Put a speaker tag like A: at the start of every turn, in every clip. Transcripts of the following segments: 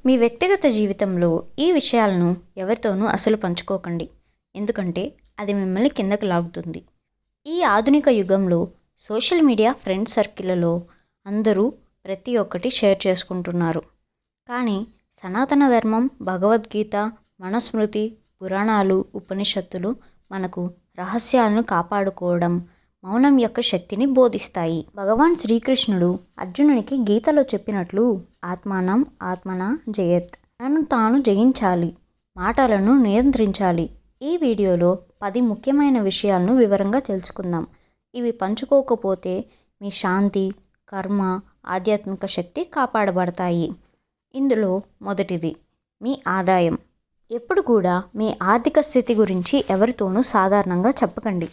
A: మీ వ్యక్తిగత జీవితంలో ఈ విషయాలను ఎవరితోనూ అసలు పంచుకోకండి. ఎందుకంటే అది మిమ్మల్ని కిందకి లాగుతుంది. ఈ ఆధునిక యుగంలో సోషల్ మీడియా ఫ్రెండ్ సర్కిల్లలో అందరూ ప్రతి ఒక్కటి షేర్ చేసుకుంటున్నారు. కానీ సనాతన ధర్మం, భగవద్గీత, మనుస్మృతి, పురాణాలు, ఉపనిషత్తులు మనకు రహస్యాలను కాపాడుకోవడం, మౌనం యొక్క శక్తిని బోధిస్తాయి. భగవాన్ శ్రీకృష్ణుడు అర్జునునికి గీతలో చెప్పినట్లు ఆత్మానం ఆత్మన జయత్, తనను తాను జయించాలి, మాటలను నియంత్రించాలి. ఈ వీడియోలో 10 ముఖ్యమైన విషయాలను వివరంగా తెలుసుకుందాం. ఇవి పంచుకోకపోతే మీ శాంతి, కర్మ, ఆధ్యాత్మిక శక్తి కాపాడబడతాయి. ఇందులో మొదటిది మీ ఆదాయం. ఎప్పుడు కూడా మీ ఆర్థిక స్థితి గురించి ఎవరితోనూ సాధారణంగా చెప్పకండి.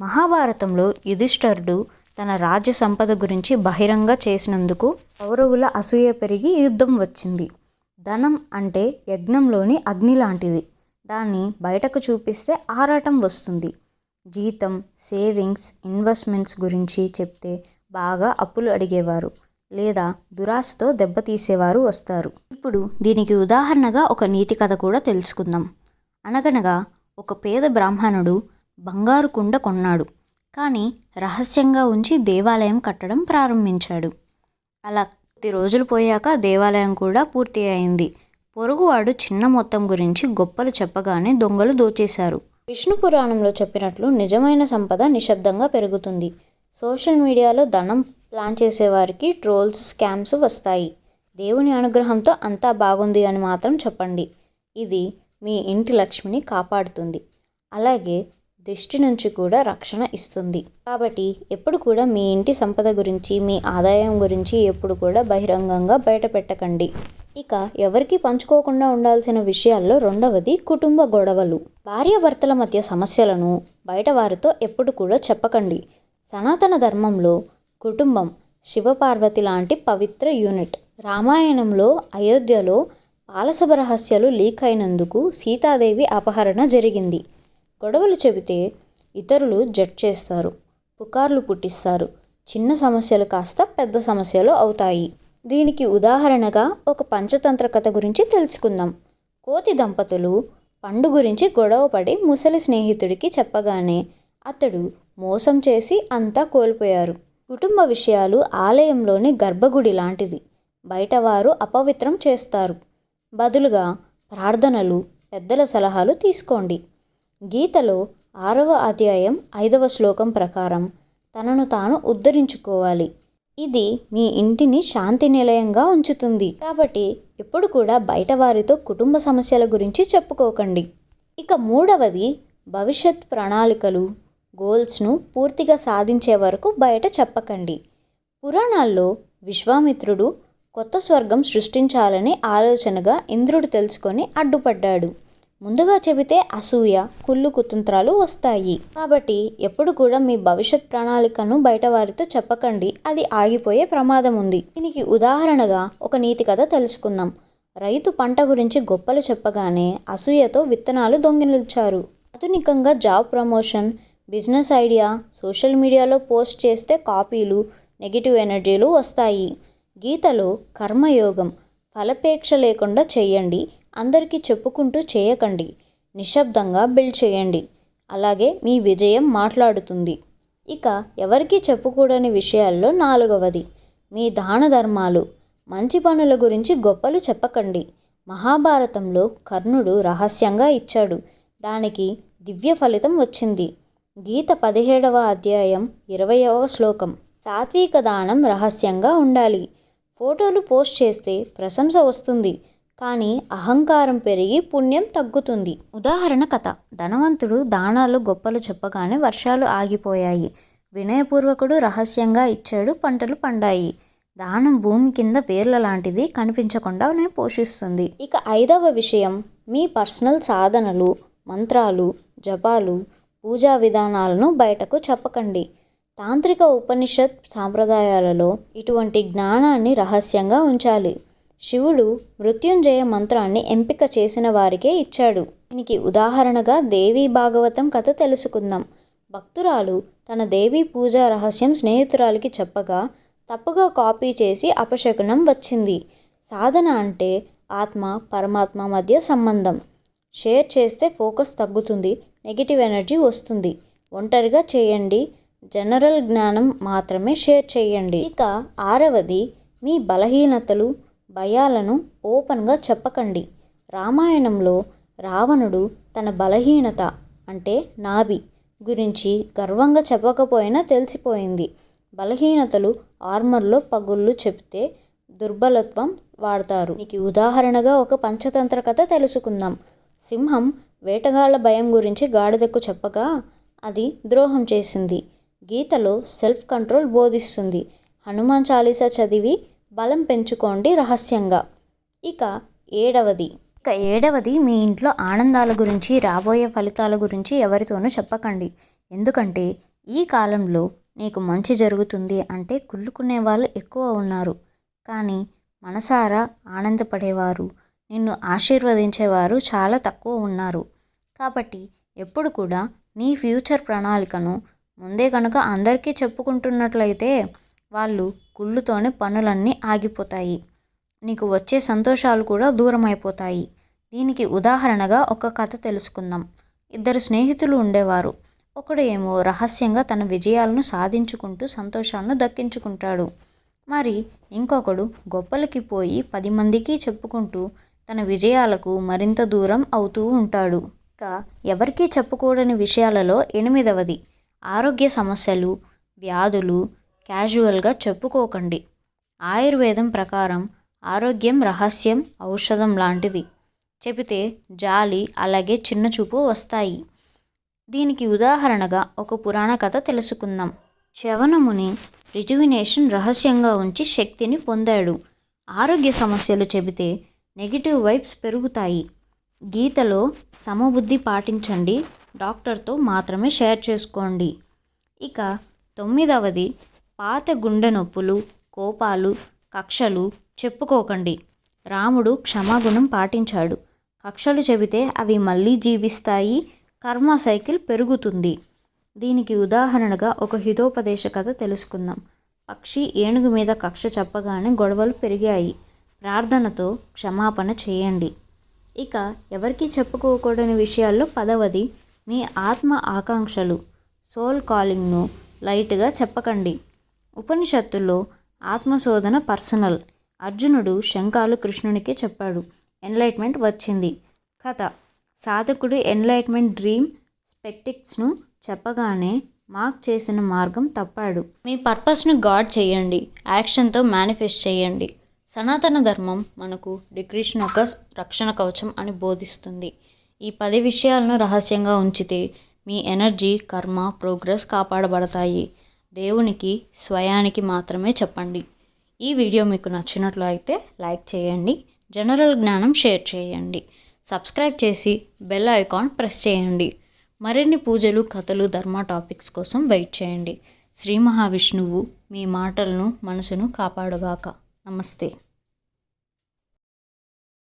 A: మహాభారతంలో యుధిష్ఠిరుడు తన రాజ్య సంపద గురించి బహిరంగ చేసినందుకు కౌరవుల అసూయ పెరిగి యుద్ధం వచ్చింది. ధనం అంటే యజ్ఞంలోని అగ్ని లాంటిది. దాన్ని బయటకు చూపిస్తే ఆరాటం వస్తుంది. జీతం, సేవింగ్స్, ఇన్వెస్ట్మెంట్స్ గురించి చెప్తే బాగా అప్పులు అడిగేవారు లేదా దురాశతో దెబ్బతీసేవారు వస్తారు. ఇప్పుడు దీనికి ఉదాహరణగా ఒక నీతి కథ కూడా తెలుసుకుందాం. అనగనగా ఒక పేద బ్రాహ్మణుడు బంగారు కుండ కొన్నాడు. కానీ రహస్యంగా ఉంచి దేవాలయం కట్టడం ప్రారంభించాడు. అలా కొద్ది రోజులు పోయాక దేవాలయం కూడా పూర్తి అయింది. పొరుగువాడు చిన్న మొత్తం గురించి గొప్పలు చెప్పగానే దొంగలు దోచేశారు. విష్ణు పురాణంలో చెప్పినట్లు నిజమైన సంపద నిశ్శబ్దంగా పెరుగుతుంది. సోషల్ మీడియాలో ధనం ప్లాన్ చేసేవారికి ట్రోల్స్, స్కామ్స్ వస్తాయి. దేవుని అనుగ్రహంతో అంతా బాగుంది అని మాత్రం చెప్పండి. ఇది మీ ఇంటి లక్ష్మిని కాపాడుతుంది. అలాగే దిష్టి నుంచి కూడా రక్షణ ఇస్తుంది. కాబట్టి ఎప్పుడు కూడా మీ ఇంటి సంపద గురించి, మీ ఆదాయం గురించి ఎప్పుడు కూడా బహిరంగంగా బయట పెట్టకండి. ఇక ఎవరికి పంచుకోకుండా ఉండాల్సిన విషయాల్లో రెండవది కుటుంబ గొడవలు. భార్యాభర్తల మధ్య సమస్యలను బయట వారితో ఎప్పుడు కూడా చెప్పకండి. సనాతన ధర్మంలో కుటుంబం శివపార్వతి లాంటి పవిత్ర యూనిట్. రామాయణంలో అయోధ్యలో పాలసభ రహస్యాలు లీక్ అయినందుకు సీతాదేవి అపహరణ జరిగింది. గొడవలు చెబితే ఇతరులు జడ్జ్ చేస్తారు, పుకార్లు పుట్టిస్తారు. చిన్న సమస్యలు కాస్త పెద్ద సమస్యలు అవుతాయి. దీనికి ఉదాహరణగా ఒక పంచతంత్ర కథ గురించి తెలుసుకుందాం. కోతి దంపతులు పండు గురించి గొడవపడి ముసలి స్నేహితుడికి చెప్పగానే అతడు మోసం చేసి అంతా కోల్పోయారు. కుటుంబ విషయాలు ఆలయంలోని గర్భగుడి లాంటిది. బయటవారు అపవిత్రం చేస్తారు. బదులుగా ప్రార్థనలు, పెద్దల సలహాలు తీసుకోండి. గీతలో 6వ అధ్యాయం 5వ శ్లోకం ప్రకారం తనను తాను ఉద్ధరించుకోవాలి. ఇది మీ ఇంటిని శాంతి నిలయంగా ఉంచుతుంది. కాబట్టి ఎప్పుడు కూడా బయట వారితో కుటుంబ సమస్యల గురించి చెప్పుకోకండి. ఇక మూడవది భవిష్యత్ ప్రణాళికలు, గోల్స్ను పూర్తిగా సాధించే వరకు బయట చెప్పకండి. పురాణాల్లో విశ్వామిత్రుడు కొత్త స్వర్గం సృష్టించాలనే ఆలోచనగా ఇంద్రుడు తెలుసుకొని అడ్డుపడ్డాడు. ముందుగా చెబితే అసూయ, కుళ్ళు కుతంత్రాలు వస్తాయి. కాబట్టి ఎప్పుడు కూడా మీ భవిష్యత్ ప్రణాళికను బయట వారితో చెప్పకండి. అది ఆగిపోయే ప్రమాదం ఉంది. దీనికి ఉదాహరణగా ఒక నీతి కథ తెలుసుకుందాం. రైతు పంట గురించి గొప్పలు చెప్పగానే అసూయతో విత్తనాలు దొంగిలించారు. ఆధునికంగా job promotion, business idea social మీడియాలో పోస్ట్ చేస్తే కాపీలు, నెగిటివ్ ఎనర్జీలు వస్తాయి. గీతలో కర్మయోగం ఫలపేక్ష లేకుండా చేయండి. అందరికీ చెప్పుకుంటూ చేయకండి. నిశ్శబ్దంగా బిల్డ్ చేయండి. అలాగే మీ విజయం మాట్లాడుతుంది. ఇక ఎవరికీ చెప్పుకూడని విషయాల్లో నాలుగవది మీ దాన ధర్మాలు. మంచి పనుల గురించి గొప్పలు చెప్పకండి. మహాభారతంలో కర్ణుడు రహస్యంగా ఇచ్చాడు. దానికి దివ్య ఫలితం వచ్చింది. గీత 17వ అధ్యాయం 20వ శ్లోకం. సాత్విక దానం రహస్యంగా ఉండాలి. ఫోటోలు పోస్ట్ చేస్తే ప్రశంస వస్తుంది, కానీ అహంకారం పెరిగి పుణ్యం తగ్గుతుంది. ఉదాహరణ కథ. ధనవంతుడు దానాలు గొప్పలు చెప్పగానే వర్షాలు ఆగిపోయాయి. వినయపూర్వకుడు రహస్యంగా ఇచ్చాడు, పంటలు పండాయి. దానం భూమి కింద వేర్ల లాంటిది, కనిపించకుండానే పోషిస్తుంది. ఇక 5వ విషయం మీ పర్సనల్ సాధనలు, మంత్రాలు, జపాలు, పూజా విధానాలను బయటకు చెప్పకండి. తాంత్రిక ఉపనిషత్ సాంప్రదాయాలలో ఇటువంటి జ్ఞానాన్ని రహస్యంగా ఉంచాలి. శివుడు మృత్యుంజయ మంత్రాన్ని ఎంపిక చేసిన వారికే ఇచ్చాడు. దీనికి ఉదాహరణగా దేవీ భాగవతం కథ తెలుసుకుందాం. భక్తురాలు తన దేవీ పూజా రహస్యం స్నేహితురాలికి చెప్పగా తప్పుగా కాపీ చేసి అపశకునం వచ్చింది. సాధన అంటే ఆత్మ పరమాత్మ మధ్య సంబంధం. షేర్ చేస్తే ఫోకస్ తగ్గుతుంది, నెగిటివ్ ఎనర్జీ వస్తుంది. ఒంటరిగా చేయండి, జనరల్ జ్ఞానం మాత్రమే షేర్ చేయండి. ఇక 6వది, మీ బలహీనతలు, భయాలను ఓపెన్గా చెప్పకండి. రామాయణంలో రావణుడు తన బలహీనత అంటే నాభి గురించి గర్వంగా చెప్పకపోయినా తెలిసిపోయింది. బలహీనతలు ఆర్మర్లో పగుళ్ళు చెప్తే దుర్బలత్వం వాడతారు. నీకు ఉదాహరణగా ఒక పంచతంత్ర కథ తెలుసుకుందాం. సింహం వేటగాళ్ల భయం గురించి గాడిదకు చెప్పగా అది ద్రోహం చేసింది. గీతలో సెల్ఫ్ కంట్రోల్ బోధిస్తుంది. హనుమాన్ చాలీసా చదివి బలం పెంచుకోండి రహస్యంగా. ఇక ఏడవది, మీ ఇంట్లో ఆనందాల గురించి, రాబోయే ఫలితాల గురించి ఎవరితోనూ చెప్పకండి. ఎందుకంటే ఈ కాలంలో నీకు మంచి జరుగుతుంది అంటే కుళ్ళుకునే వాళ్ళు ఎక్కువ ఉన్నారు, కానీ మనసారా ఆనందపడేవారు, నిన్ను ఆశీర్వదించేవారు చాలా తక్కువ ఉన్నారు. కాబట్టి ఎప్పుడు కూడా నీ ఫ్యూచర్ ప్రణాళికను ముందే కనుక అందరికీ చెప్పుకుంటున్నట్లయితే వాళ్ళు కుళ్ళుతోనే పనులన్నీ ఆగిపోతాయి. నీకు వచ్చే సంతోషాలు కూడా దూరం అయిపోతాయి. దీనికి ఉదాహరణగా ఒక కథ తెలుసుకుందాం. 2 స్నేహితులు ఉండేవారు. ఒకడు ఏమో రహస్యంగా తన విజయాలను సాధించుకుంటూ సంతోషాలను దక్కించుకుంటాడు. మరి ఇంకొకడు గొప్పలకి పోయి 10 మందికి చెప్పుకుంటూ తన విజయాలకు మరింత దూరం అవుతూ ఉంటాడు. ఇక ఎవరికీ చెప్పుకోడని విషయాలలో 8వది, ఆరోగ్య సమస్యలు, వ్యాధులు క్యాజువల్గా చెప్పుకోకండి. ఆయుర్వేదం ప్రకారం ఆరోగ్యం రహస్యం, ఔషధం లాంటిది. చెబితే జాలి అలాగే చిన్నచూపు వస్తాయి. దీనికి ఉదాహరణగా ఒక పురాణ కథ తెలుసుకుందాం. చ్యవనముని రిజువినేషన్ రహస్యంగా ఉంచి శక్తిని పొందాడు. ఆరోగ్య సమస్యలు చెబితే నెగిటివ్ వైబ్స్ పెరుగుతాయి. గీతలో సమబుద్ధి పాటించండి, డాక్టర్తో మాత్రమే షేర్ చేసుకోండి. ఇక 9వది, పాత గుండె నొప్పులు, కోపాలు, కక్షలు చెప్పుకోకండి. రాముడు క్షమాగుణం పాటించాడు. కక్షలు చెబితే అవి మళ్ళీ జీవిస్తాయి, కర్మ సైకిల్ పెరుగుతుంది. దీనికి ఉదాహరణగా ఒక హితోపదేశ కథ తెలుసుకుందాం. పక్షి ఏనుగు మీద కక్ష చెప్పగానే గొడవలు పెరిగాయి. ప్రార్థనతో క్షమాపణ చేయండి. ఇక ఎవరికీ చెప్పుకోకూడని విషయాల్లో 10వది, మీ ఆత్మ ఆకాంక్షలు, సోల్ కాలింగ్ను లైట్గా చెప్పకండి. ఉపనిషత్తుల్లో ఆత్మశోధన పర్సనల్. అర్జునుడు శంఖాలు కృష్ణునికి చెప్పాడు, ఎన్లైట్మెంట్ వచ్చింది. కథ, సాధకుడు ఎన్లైట్మెంట్ డ్రీమ్ స్పెక్టిక్స్ను చెప్పగానే మార్క్ చేసిన మార్గం తప్పాడు. మీ పర్పస్ను గాడ్ చేయండి, యాక్షన్తో మేనిఫెస్ట్ చేయండి. సనాతన ధర్మం మనకు డిక్రిషన్ ఒక రక్షణ కవచం అని బోధిస్తుంది. ఈ 10 విషయాలను రహస్యంగా ఉంచితే మీ ఎనర్జీ, కర్మ, ప్రోగ్రెస్ కాపాడబడతాయి. దేవునికి స్వయానికి మాత్రమే చెప్పండి. ఈ వీడియో మీకు నచ్చినట్లు అయితే లైక్ చేయండి, జనరల్ జ్ఞానం షేర్ చేయండి, సబ్స్క్రైబ్ చేసి బెల్ ఐకాన్ ప్రెస్ చేయండి. మరిన్ని పూజలు, కథలు, ధర్మ టాపిక్స్ కోసం వెయిట్ చేయండి. శ్రీ మహావిష్ణువు మీ మాటలను, మనసును కాపాడుగాక. నమస్తే.